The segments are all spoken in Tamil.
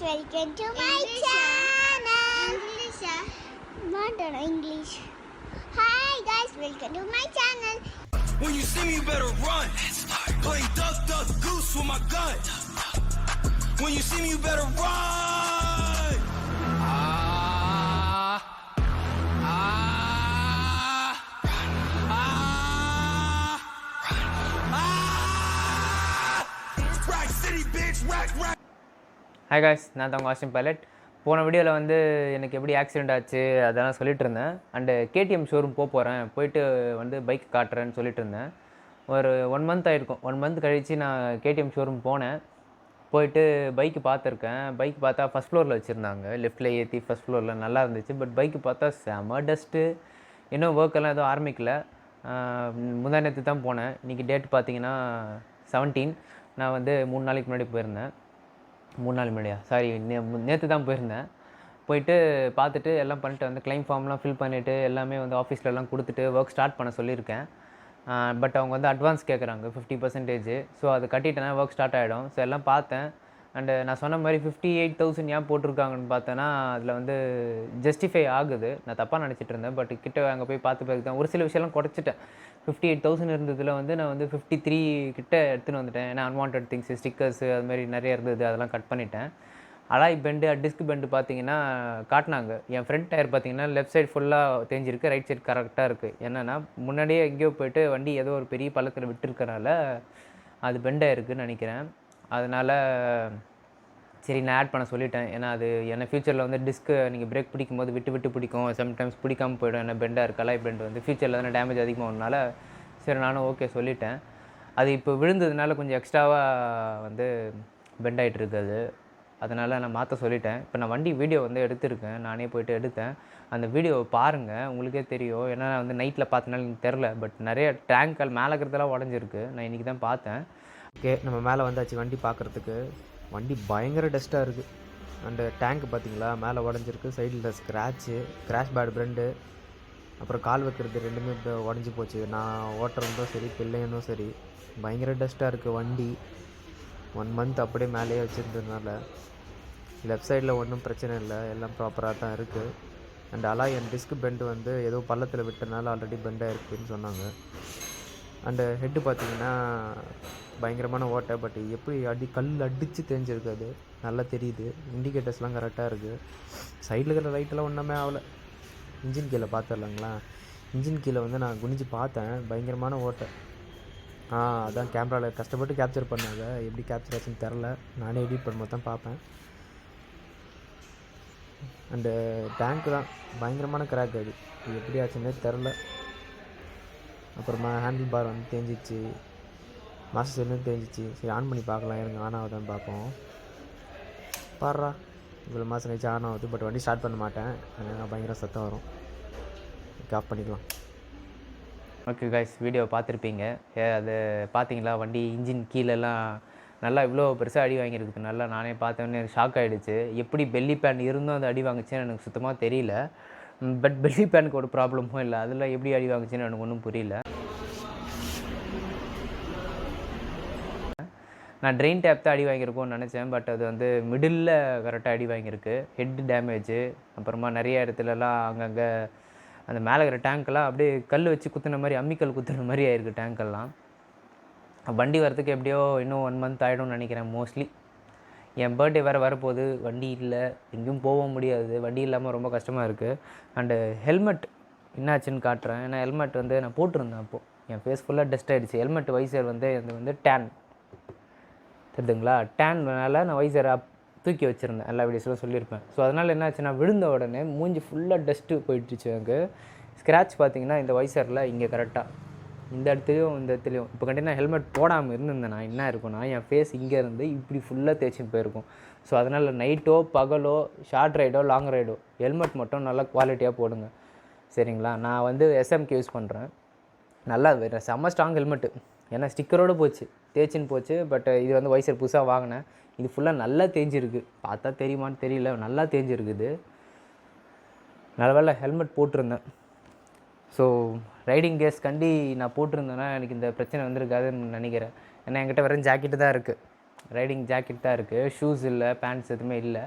welcome to my channel. Not English. Hi guys, welcome to my channel. When you see me, you better run. Play duck, duck, goose with my gun. When you see me, you better run. Rock City, bitch, rock, rock. Hi guys, நான் தான் வாஷிங் பைலட். போன வீடியோவில் வந்து எனக்கு எப்படி ஆக்சிடெண்ட் ஆச்சு அதெல்லாம் சொல்லிட்டு இருந்தேன். அண்டு கேடிஎம் ஷோரூம் போகிறேன், போயிட்டு வந்து பைக் காட்டுறேன்னு சொல்லிட்டு இருந்தேன். ஒரு 1 மந்த் ஆகிருக்கும். 1 மந்த் கழித்து நான் கேடிஎம் ஷோரூம் போனேன். போயிட்டு பைக்கு பார்த்துருக்கேன். பைக் பார்த்தா ஃபஸ்ட் ஃப்ளோரில் வச்சுருந்தாங்க, லெஃப்ட்டில் ஏற்றி ஃபஸ்ட் ஃப்ளோரில் நல்லா இருந்துச்சு. பட் பைக்கு பார்த்தா செம டஸ்ட்டு. இன்னும் ஒர்க்கெல்லாம் எதுவும் ஆரம்பிக்கல. முந்தா நேற்று தான் போனேன். இன்றைக்கி டேட் பார்த்தீங்கன்னா 17. நான் வந்து 3 நாளைக்கு முன்னாடி போயிருந்தேன். 3 நாள் முன்னாடியா, சாரி, நேற்று தான் போயிருந்தேன். போயிட்டு பார்த்துட்டு எல்லாம் பண்ணிட்டு வந்து கிளைம் ஃபார்ம்லாம் ஃபில் பண்ணிவிட்டு எல்லாமே வந்து ஆஃபீஸ்லலாம் கொடுத்துட்டு ஒர்க் ஸ்டார்ட் பண்ண சொல்லியிருக்கேன். பட் அவங்க வந்து அட்வான்ஸ் கேட்குறாங்க 50%. ஸோ அது கட்டிட்டேன்னா ஒர்க் ஸ்டார்ட் ஆகிடும். ஸோ எல்லாம் பார்த்தேன். அண்டு நான் சொன்ன மாதிரி 58,000 ஏன் போட்டிருக்காங்கன்னு பார்த்தேன்னா அதில் வந்து ஜஸ்டிஃபை ஆகுது. நான் தப்பாக நினச்சிட்டு இருந்தேன். பட் கிட்ட அங்கே போய் பார்த்து பிறகு தான் ஒரு சில விஷயம்லாம் குறைச்சிட்டேன். 58,000 இருந்ததில் வந்து நான் வந்து 53 கிட்ட எடுத்துன்னு வந்துட்டேன். ஏன்னா அன்வான்ட் திங்ஸ், ஸ்டிக்கர்ஸு அது மாதிரி நிறைய இருந்தது, அதெல்லாம் கட் பண்ணிட்டேன். அலாய் பெண்டு, டிஸ்க் பெண்டு பார்த்தீங்கன்னா காட்டினாங்க. என் ஃப்ரண்ட் டயர் பார்த்தீங்கன்னா லெஃப்ட் சைடு ஃபுல்லாக தேஞ்சிருக்கு, ரைட் சைடு கரெக்டாக இருக்குது. என்னென்னா முன்னாடியே எங்கேயோ போய்ட்டு வண்டி ஏதோ ஒரு பெரிய பள்ளத்தில் விட்டுருக்கனால அது பெண்டாக இருக்குதுன்னு நினைக்கிறேன். அதனால் சரி நான் ஆட் பண்ண சொல்லிட்டேன். ஏன்னா அது என்ன ஃப்யூச்சரில் வந்து டிஸ்க்கு நீங்கள் பிரேக் பிடிக்கும் போது விட்டு விட்டு பிடிக்கும், சம்டைம்ஸ் பிடிக்காமல் போய்டும். என்ன பெண்டாக இருக்குது, அலாய் பெண்டு வந்து ஃப்யூச்சரில் தானே டேமேஜ் அதிகமாகனால சரி நானும் ஓகே சொல்லிட்டேன். அது இப்போ விழுந்ததுனால கொஞ்சம் எக்ஸ்ட்ராவாக வந்து பெண்ட் ஆகிட்டு இருக்குது. அதனால் நான் மாற்ற சொல்லிட்டேன். இப்போ நான் வண்டி வீடியோ வந்து எடுத்திருக்கேன், நானே போய்ட்டு எடுத்தேன். அந்த வீடியோவை பாருங்கள், உங்களுக்கே தெரியும். ஏன்னா நான் வந்து நைட்டில் பார்த்தனால எனக்கு தெரில. பட் நிறைய டேங்க்கள் மேலே இருக்கிறதெல்லாம் உடஞ்சிருக்கு. நான் இன்றைக்கி தான் பார்த்தேன். ஓகே, நம்ம மேலே வந்தாச்சு வண்டி பார்க்குறதுக்கு. வண்டி பயங்கர டஸ்ட்டாக இருக்குது. அண்டு டேங்க் பார்த்திங்களா மேலே உடஞ்சிருக்கு, சைடில் ஸ்க்ராட்சு, கிராஷ் பேட் பிரண்டு, அப்புறம் கால் வைக்கிறது ரெண்டுமே இப்போ உடஞ்சி போச்சு. நான் ஓட்டுறதும் சரி பிள்ளையனும் சரி பயங்கர டஸ்ட்டாக இருக்குது. வண்டி 1 மந்த் அப்படியே மேலேயே வச்சுருந்ததுனால லெஃப்ட் சைடில் ஒன்றும் பிரச்சனை இல்லை, எல்லாம் ப்ராப்பராக தான் இருக்குது. And alloy N disk bend வந்து ஏதோ பள்ளத்தில் விட்டனால ஆல்ரெடி பெண்டாக இருக்குதுன்னு சொன்னாங்க. அண்டு ஹெட்டு பார்த்திங்கன்னா பயங்கரமான ஓட்டை. பட் எப்படி கல் அடித்து தெரிஞ்சிருக்கு, அது நல்லா தெரியுது. இண்டிகேட்டர்ஸ்லாம் கரெக்டாக இருக்குது. சைடில் இருக்கிற லைட்டெல்லாம் ஒன்றுமே ஆகலை. இன்ஜின் கீழே பார்த்துடலாங்களா? இன்ஜின் கீழே வந்து நான் குனிஞ்சு பார்த்தேன், பயங்கரமான ஓட்டை. அதான் கேமராவில் கஷ்டப்பட்டு கேப்சர் பண்ணாங்க. எப்படி கேப்சர் ஆச்சுன்னு தெரில, நானே எடிட் பண்ணும்போது தான் பார்ப்பேன். அண்டு டேங்க்கு தான் பயங்கரமான கிராக். அது எப்படி ஆச்சுன்னே தெரில. அப்புறமா ஹேண்டில் பார் வந்து தேஞ்சிச்சு, மாஸ்டர் செல்லும் தேஞ்சிச்சு. சரி ஆன் பண்ணி பார்க்கலாம், எனக்கு ஆன் ஆகுதான்னு பார்ப்போம். பாடுறா இவ்வளோ மாதம் கழிச்சு ஆன் ஆகுது. பட் வண்டி ஸ்டார்ட் பண்ண மாட்டேன், அதனால் பயங்கர சத்தம் வரும். ஆஃப் பண்ணிக்கலாம். ஓகே கைஸ், வீடியோ பார்த்துருப்பீங்க. அது பார்த்தீங்களா, வண்டி இன்ஜின் கீழெல்லாம் நல்லா இவ்வளோ பெருசாக அடி வாங்கியிருக்குது. நல்லா நானே பார்த்தோன்னே ஷாக் ஆகிடுச்சு. எப்படி பெல்லி பேன் இருந்தும் அது அடி வாங்குச்சுன்னு எனக்கு சுத்தமாக தெரியல. பட் பெல்லி பேனுக்கு ஒரு ப்ராப்ளமும் இல்லை, அதில் எப்படி அடி வாங்குச்சுன்னு எனக்கு ஒன்றும் புரியல. நான் ட்ரெயின் டேப் தான் அடி வாங்கியிருக்கோன்னு நினச்சேன். பட் அது வந்து மிடில் கரெக்டாக அடி வாங்கியிருக்கு. ஹெட் டேமேஜு, அப்புறமா நிறைய இடத்துலலாம் அங்கங்கே அந்த மேலே இருக்கிற டேங்க்கெல்லாம் அப்படியே கல் வச்சு குத்துன மாதிரி, அம்மிக்கல் குத்துன மாதிரி ஆயிருக்கு டேங்க்கெல்லாம். வண்டி வரத்துக்கு எப்படியோ இன்னும் 1 மந்த் ஆகிடும்னு நினைக்கிறேன் மோஸ்ட்லி. என் பர்த்டே வேறு வரப்போகுது. வண்டி இல்லை, எங்கேயும் போக முடியாது. வண்டி இல்லாமல் ரொம்ப கஷ்டமாக இருக்குது. அண்டு ஹெல்மெட் என்னாச்சுன்னு காட்டுறேன். ஏன்னா ஹெல்மெட் வந்து நான் போட்டிருந்தேன். அப்போது என் ஃபேஸ் ஃபுல்லாக டஸ்ட் ஆகிடுச்சு. ஹெல்மெட் வைசர் வந்து அது வந்து டேன் தெரியுதுங்களா, டேன்னால நான் வைசரை தூக்கி வச்சுருந்தேன். எல்லா வீடியோஸ்லாம் சொல்லியிருப்பேன். ஸோ அதனால் என்னாச்சுன்னா விழுந்த உடனே மூஞ்சி ஃபுல்லாக டஸ்ட்டு போயிடுச்சு. எனக்கு ஸ்க்ராட்ச் பார்த்திங்கன்னா இந்த வைசரில் இங்கே கரெக்டாக இந்த இடத்துலையும் இந்த இடத்துலையும். இப்போ கண்டிப்பாக ஹெல்மெட் போடாமல் இருந்திருந்தேன் நான் என்ன இருக்கும்னா என் ஃபேஸ் இங்கேருந்து இப்படி ஃபுல்லாக தேய்ச்சின்னு போயிருக்கும். ஸோ அதனால் நைட்டோ பகலோ ஷார்ட் ரைடோ லாங் ரைடோ ஹெல்மெட் மட்டும் நல்லா குவாலிட்டியாக போடுங்க, சரிங்களா? நான் வந்து எஸ்எம்கே யூஸ் பண்ணுறேன். நல்லா செம்ம ஸ்ட்ராங் ஹெல்மெட்டு. ஏன்னா ஸ்டிக்கரோடு போச்சு, தேய்ச்சின்னு போச்சு. பட் இது வந்து வைசர் புதுசாக வாங்கினேன். இது ஃபுல்லாக நல்லா தேஞ்சிருக்கு. பார்த்தா தெரியுமான்னு தெரியல, நல்லா தேஞ்சிருக்குது. நல்ல வேளை ஹெல்மெட் போட்டிருந்தேன். ஸோ ரைடிங் கேஸ் கண்டி நான் போட்டிருந்தேன்னா எனக்கு இந்த பிரச்சனை வந்திருக்காதுன்னு நினைக்கிறேன். ஏன்னா என்கிட்ட வெறும் ஜாக்கெட்டு தான் இருக்குது. ரைடிங் ஜாக்கெட் தான் இருக்குது, ஷூஸ் இல்லை, பேண்ட்ஸ் எதுவுமே இல்லை.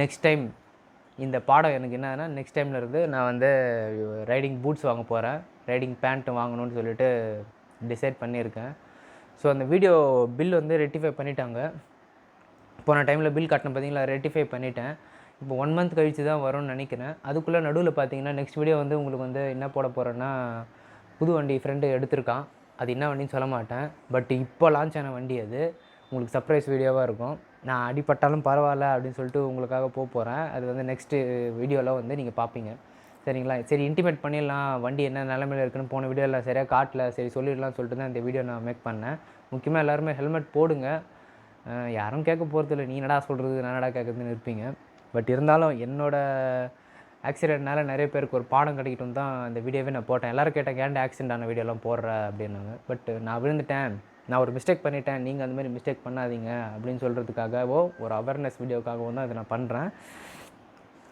நெக்ஸ்ட் டைம் இந்த பாடம் எனக்கு என்னன்னா, நெக்ஸ்ட் டைமில் இருந்து நான் வந்து ரைடிங் பூட்ஸ் வாங்க போகிறேன், ரைடிங் பேண்ட்டு வாங்கணும்னு சொல்லிட்டு டிசைட் பண்ணியிருக்கேன். ஸோ அந்த வீடியோ பில் வந்து ரெட்டிஃபை பண்ணிட்டாங்க. போன டைமில் பில் கட்டின பார்த்தீங்களா, ரெட்டிஃபை பண்ணிட்டேன். இப்போ 1 மந்த் கழித்து தான் வரும்னு நினைக்கிறேன். அதுக்குள்ளே நடுவில் பார்த்தீங்கன்னா நெக்ஸ்ட் வீடியோ வந்து உங்களுக்கு வந்து என்ன போட போகிறேன்னா, புது வண்டி ஃப்ரெண்டு எடுத்திருக்கான். அது என்ன வண்டின்னு சொல்ல மாட்டேன், பட் இப்போ லான்ச் ஆன வண்டி அது. உங்களுக்கு சர்ப்ரைஸ் வீடியோவாக இருக்கும். நான் அடிப்பட்டாலும் பரவாயில்ல அப்படின்னு சொல்லிட்டு உங்களுக்காக போகிறேன். அது வந்து நெக்ஸ்ட்டு வீடியோவில் வந்து நீங்கள் பார்ப்பீங்க, சரிங்களா? சரி, இன்டிமேட் பண்ணிடலாம் வண்டி என்ன நிலமையில் இருக்குன்னு. போன வீடியோவில் சரியாக காட்டல, சரி சொல்லிடலாம் சொல்லிட்டு தான் இந்த வீடியோ நான் மேக் பண்ணேன். முக்கியமாக எல்லாருமே ஹெல்மெட் போடுங்க. யாரும் கேட்க போகிறதில்ல, நீ என்னடா சொல்கிறது நான் என்னடா கேட்குறதுன்னு இருப்பீங்க. பட் இருந்தாலும் என்னோடய ஆக்சிடென்ட்னால நிறைய பேருக்கு ஒரு பாடம் கிடைக்கட்டும் தான் இந்த வீடியோவே நான் போட்டேன். எல்லோரும் கேட்டாங்க ஏன்டா ஆக்சிடென்ட் ஆன வீடியோலாம் போடுற அப்படின்னாங்க. பட் நான் விழுந்துட்டேன், நான் ஒரு மிஸ்டேக் பண்ணிட்டேன், நீங்கள் அந்த மாதிரி மிஸ்டேக் பண்ணாதீங்க அப்படின்னு சொல்கிறதுக்காகவோ ஒரு அவேர்னஸ் வீடியோக்காகவும் தான் இதை நான் பண்ணுறேன்.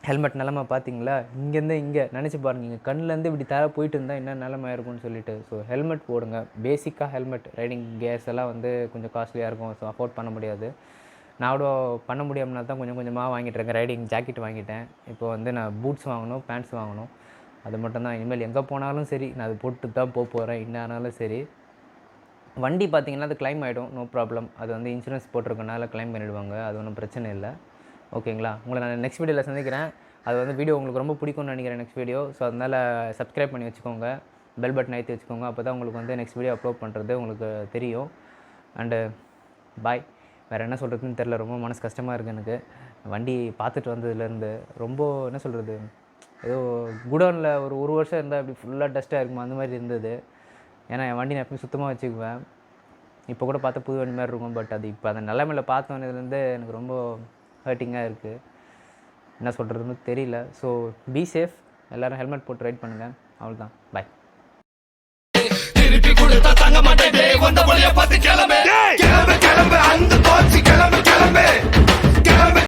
ஹெல்மெட் நிலமை பார்த்தீங்களா, இங்கேருந்து இங்கே நினச்சி பாருங்க, இங்கே கண்ணிலேருந்து இப்படி தர போயிட்டு இருந்தால் என்ன நிலமை இருக்கும்னு சொல்லிட்டு. ஸோ ஹெல்மெட் போடுங்க. பேசிக்காக ஹெல்மெட், ரைடிங் கேர்ஸ் எல்லாம் வந்து கொஞ்சம் காஸ்ட்லியாக இருக்கும், ஸோ அஃபோர்ட் பண்ண முடியாது. நான் அவ்வளோ பண்ண முடியாமனா தான் கொஞ்சம் கொஞ்சமாக வாங்கிட்டு இருக்கேன். ரைடிங் ஜாக்கெட் வாங்கிட்டேன். இப்போ வந்து நான் பூட்ஸ் வாங்கணும், பேண்ட்ஸ் வாங்கணும். அது மட்டும்தான். இனிமேல் எங்கே போனாலும் சரி நான் அது போட்டு தான் போகிறேன், என்ன ஆனாலும் சரி. வண்டி பார்த்திங்கன்னா அது கிளைம் ஆகிடும், நோ ப்ராப்ளம். அது வந்து இன்சூரன்ஸ் போட்டிருக்கனால கிளைம் பண்ணிவிடுவாங்க, அது ஒன்றும் பிரச்சனை இல்லை, ஓகேங்களா? உங்களை நான் நெக்ஸ்ட் வீடியோவில் சந்திக்கிறேன். அது வந்து வீடியோ உங்களுக்கு ரொம்ப பிடிக்கும்னு நினைக்கிறேன் நெக்ஸ்ட் வீடியோ. ஸோ அதனால் சப்ஸ்கிரைப் பண்ணி வச்சுக்கோங்க, பெல் பட்டன் ஏற்றி வச்சுக்கோங்க. அப்போ தான் உங்களுக்கு வந்து நெக்ஸ்ட் வீடியோ அப்லோட் பண்ணுறது உங்களுக்கு தெரியும். அண்டு பாய். வேறு என்ன சொல்கிறதுன்னு தெரில, ரொம்ப மனசு கஷ்டமாக இருக்குது எனக்கு. வண்டி பார்த்துட்டு வந்ததுலேருந்து ரொம்ப என்ன சொல்கிறது, ஏதோ குடோனில் ஒரு வருஷம் இருந்தால் அப்படி ஃபுல்லாக டஸ்ட்டாக இருக்குமா அந்த மாதிரி இருந்தது. ஏன்னா என் வண்டி நான் எப்பயும் சுத்தமாக வச்சுக்குவேன். இப்போ கூட பார்த்தா புது வண்டி மாதிரி இருக்கும், பட் அது இப்போ அந்த நிலைமையில் பார்த்தோன்னதுலேருந்து எனக்கு ரொம்ப ஹர்ட்டிங்காக இருக்குது. என்ன சொல்கிறதுன்னு தெரியல. ஸோ பி சேஃப், எல்லோரும் ஹெல்மெட் போட்டு ரைட் பண்ணுங்கள். அவ்வளோதான், பாய்.